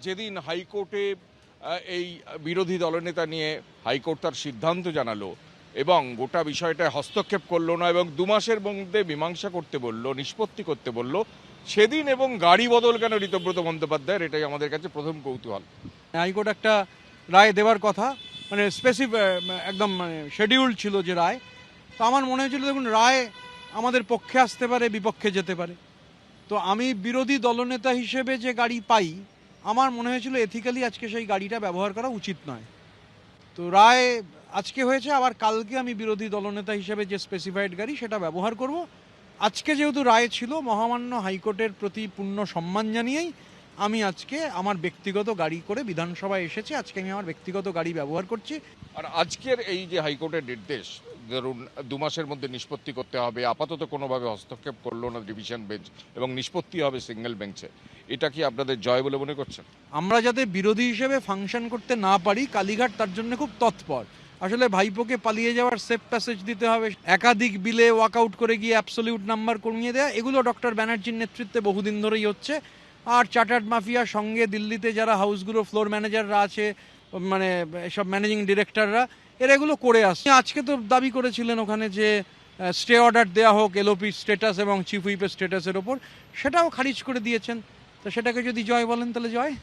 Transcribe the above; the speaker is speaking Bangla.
যেদিন হাইকোর্টে এই বিরোধী দলনেতা নিয়ে হাইকোর্ট তার সিদ্ধান্ত জানালো এবং গোটা বিষয়টায় হস্তক্ষেপ করলো না এবং 2 মাসের মধ্যে মীমাংসা করতে বললো, নিষ্পত্তি করতে বললো, সেদিন এবং গাড়ি বদল কেন ঋতব্রত বন্দ্যোপাধ্যায়ের, এটাই আমাদের কাছে প্রথম কৌতূহল। হাইকোর্ট একটা রায় দেওয়ার কথা, মানে একদম শিডিউল্ড ছিল যে রায়। তো আমার মনে হয়েছিল দেখুন রায় আমাদের পক্ষে আসতে পারে, বিপক্ষে যেতে পারে। তো আমি বিরোধী দলনেতা হিসেবে যে গাড়ি পাই, আমার মনে হয়েছিল এথিক্যালি আজকে সেই গাড়িটা ব্যবহার করা উচিত নয়। তো রায় আজকে হয়েছে, আবার কালকে আমি বিরোধী দলনেতা হিসেবে যে স্পেসিফাইড গাড়ি সেটা ব্যবহার করব। আজকে যেহেতু রায় ছিল, মহামান্য হাইকোর্টের প্রতি পূর্ণ সম্মান জানিয়েই আমি আজকে আমার ব্যক্তিগত গাড়ি করে বিধানসভায় এসেছি। আজকে আমি আমার ব্যক্তিগত গাড়ি ব্যবহার করছি। আর আজকের এই যে হাইকোর্টের নির্দেশ, ধরুন 2 মাসের মধ্যে নিষ্পত্তি করতে হবে, আপাতত কোনোভাবে হস্তক্ষেপ করলো না ডিভিশন বেঞ্চ এবং নিষ্পত্তি হবে সিঙ্গেল বেঞ্চে, এটা কি আপনাদের জয় বলে মনে করছেন? আমরা যাতে বিরোধী হিসেবে ফাংশন করতে না পারি, কালীঘাট তার জন্য খুব তৎপর। আসলে ভাইপোকে পালিয়ে যাওয়ার সেফ প্যাসেজ দিতে হবে, একাধিক বিলে ওয়াকআউট করে গিয়ে অ্যাবসলিউট নাম্বার কমিয়ে দেওয়া, এগুলো ডক্টর ব্যানার্জির নেতৃত্বে বহুদিন ধরেই হচ্ছে। আর চার্টার্ড মাফিয়ার সঙ্গে দিল্লিতে যারা হাউসগুলো ফ্লোর ম্যানেজাররা আছে, মানে সব ম্যানেজিং ডিরেক্টররা, এরা এগুলো করে আসছে। আজকে তো দাবি করেছিলেন ওখানে যে স্টে অর্ডার দেওয়া হোক এলওপি স্ট্যাটাস এবং চিফ হুইপের স্ট্যাটাসের ওপর, সেটাও খারিজ করে দিয়েছেন। তো সেটাকে যদি জয় বলেন তাহলে জয়।